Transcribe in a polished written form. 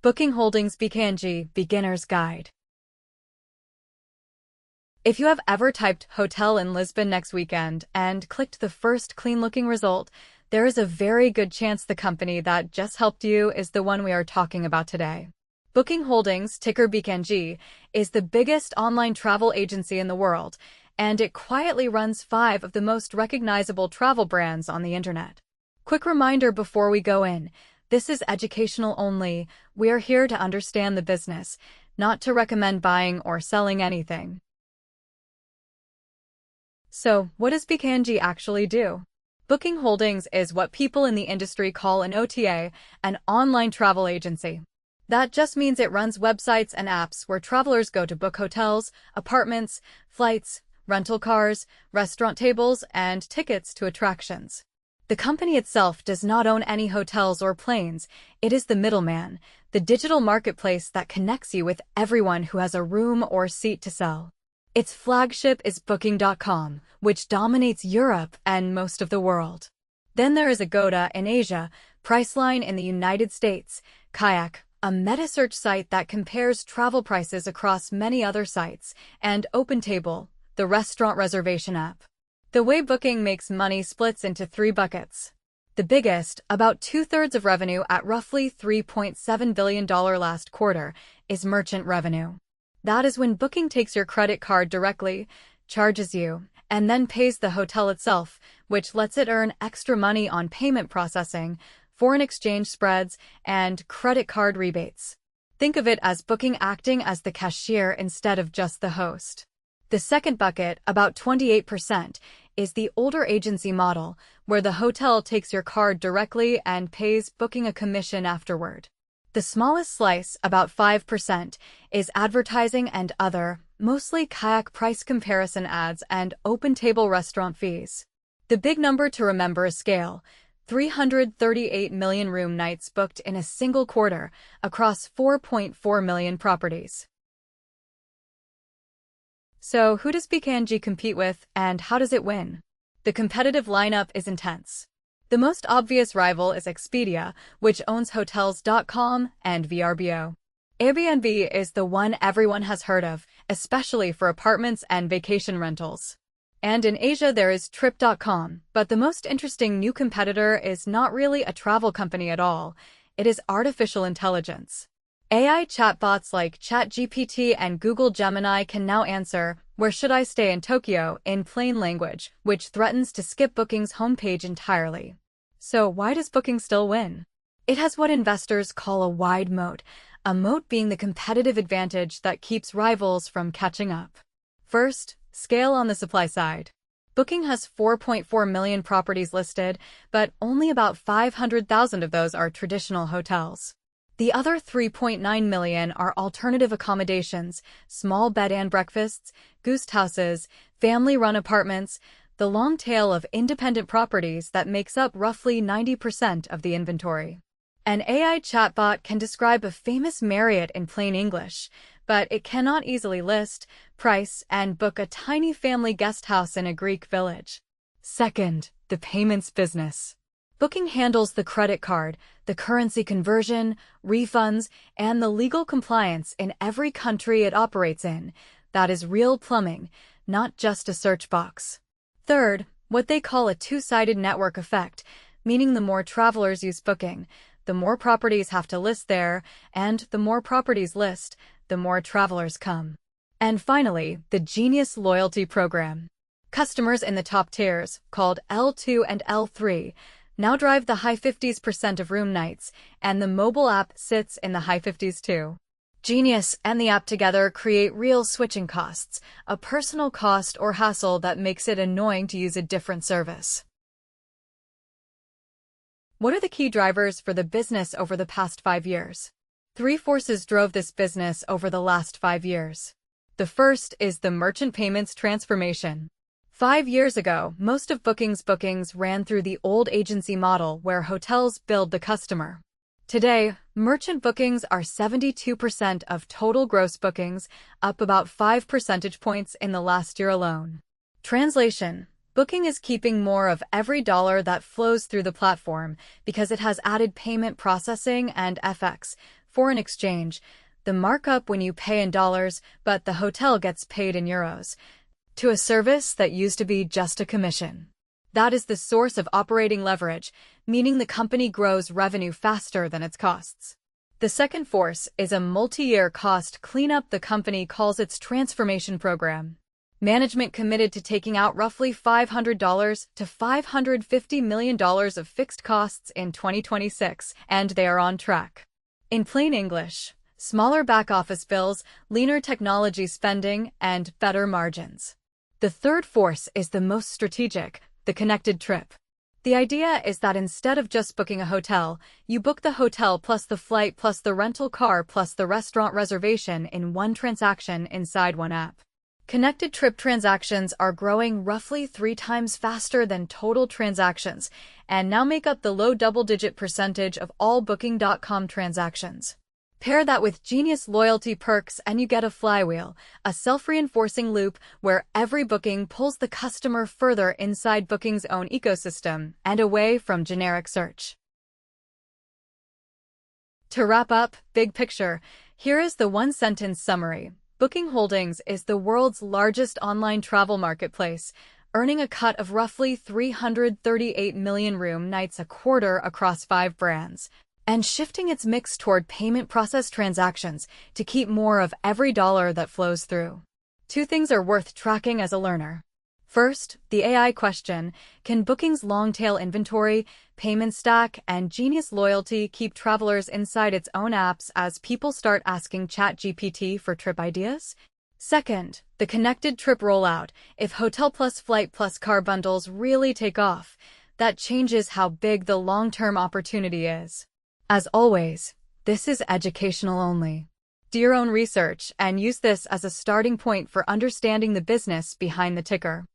Booking Holdings BKNG Beginner's Guide. If you have ever typed hotel in Lisbon next weekend and clicked the first clean-looking result, there is a very good chance the company that just helped you is the one we are talking about today. Booking Holdings, ticker BKNG, is the biggest online travel agency in the world, and it quietly runs 5 of the most recognizable travel brands on the internet. Quick reminder before we go in. This is educational only. We are here to understand the business, not to recommend buying or selling anything. So, what does BKNG actually do? Booking Holdings is what people in the industry call an OTA, an online travel agency. That just means it runs websites and apps where travelers go to book hotels, apartments, flights, rental cars, restaurant tables, and tickets to attractions. The company itself does not own any hotels or planes. It is the middleman, the digital marketplace that connects you with everyone who has a room or seat to sell. Its flagship is Booking.com, which dominates Europe and most of the world. Then there is Agoda in Asia, Priceline in the United States, Kayak, a meta-search site that compares travel prices across many other sites, and OpenTable, the restaurant reservation app. The way Booking makes money splits into 3 buckets. The biggest, about 2/3 of revenue at roughly $3.7 billion last quarter, is merchant revenue. That is when Booking takes your credit card directly, charges you, and then pays the hotel itself, which lets it earn extra money on payment processing, foreign exchange spreads, and credit card rebates. Think of it as Booking acting as the cashier instead of just the host. The second bucket, about 28%, is the older agency model, where the hotel takes your card directly and pays Booking a commission afterward. The smallest slice, about 5%, is advertising and other, mostly Kayak price comparison ads and OpenTable restaurant fees. The big number to remember is scale: 338 million room nights booked in a single quarter across 4.4 million properties. So, who does BKNG compete with, and how does it win? The competitive lineup is intense. The most obvious rival is Expedia, which owns Hotels.com and Vrbo. Airbnb is the one everyone has heard of, especially for apartments and vacation rentals. And in Asia there is Trip.com, but the most interesting new competitor is not really a travel company at all. It is artificial intelligence. AI chatbots like ChatGPT and Google Gemini can now answer, "Where should I stay in Tokyo?" in plain language, which threatens to skip Booking's homepage entirely. So why does Booking still win? It has what investors call a wide moat, a moat being the competitive advantage that keeps rivals from catching up. First, scale on the supply side. Booking has 4.4 million properties listed, but only about 500,000 of those are traditional hotels. The other 3.9 million are alternative accommodations, small bed and breakfasts, guest houses, family-run apartments, the long tail of independent properties that makes up roughly 90% of the inventory. An AI chatbot can describe a famous Marriott in plain English, but it cannot easily list, price, and book a tiny family guest house in a Greek village. Second, the payments business. Booking handles the credit card, the currency conversion, refunds, and the legal compliance in every country it operates in. That is real plumbing, not just a search box. Third, what they call a two-sided network effect, meaning the more travelers use Booking, the more properties have to list there, and the more properties list, the more travelers come. And finally, the Genius Loyalty Program. Customers in the top tiers, called L2 and L3, now drive the high 50% of room nights, and the mobile app sits in the high 50s too. Genius and the app together create real switching costs, a personal cost or hassle that makes it annoying to use a different service. What are the key drivers for the business over the past 5 years? 3 forces drove this business over the last 5 years. The first is the merchant payments transformation. 5 years ago, most of Booking's bookings ran through the old agency model where hotels billed the customer. Today, merchant bookings are 72% of total gross bookings, up about 5 percentage points in the last year alone. Translation: Booking is keeping more of every dollar that flows through the platform because it has added payment processing and FX, Foreign exchange, the markup when you pay in dollars, but the hotel gets paid in euros. To a service that used to be just a commission. That is the source of operating leverage, meaning the company grows revenue faster than its costs. The second force is a multi-year cost cleanup the company calls its transformation program. Management committed to taking out roughly $500 to $550 million of fixed costs in 2026, and they are on track. In plain English, smaller back-office bills, leaner technology spending, and better margins. The third force is the most strategic, the connected trip. The idea is that instead of just booking a hotel, you book the hotel plus the flight plus the rental car plus the restaurant reservation in one transaction inside one app. Connected trip transactions are growing roughly 3 times faster than total transactions and now make up the low double-digit percentage of all Booking.com transactions. Pair that with Genius loyalty perks and you get a flywheel, a self-reinforcing loop where every booking pulls the customer further inside Booking's own ecosystem and away from generic search. To wrap up, big picture, here is the one-sentence summary. Booking Holdings is the world's largest online travel marketplace, earning a cut of roughly 338 million room nights a quarter across 5 brands. And shifting its mix toward payment process transactions to keep more of every dollar that flows through. 2 things are worth tracking as a learner. First, the AI question, can Booking's long-tail inventory, payment stack, and Genius loyalty keep travelers inside its own apps as people start asking ChatGPT for trip ideas? Second, the connected trip rollout, if hotel plus flight plus car bundles really take off, that changes how big the long-term opportunity is. As always, this is educational only. Do your own research and use this as a starting point for understanding the business behind the ticker.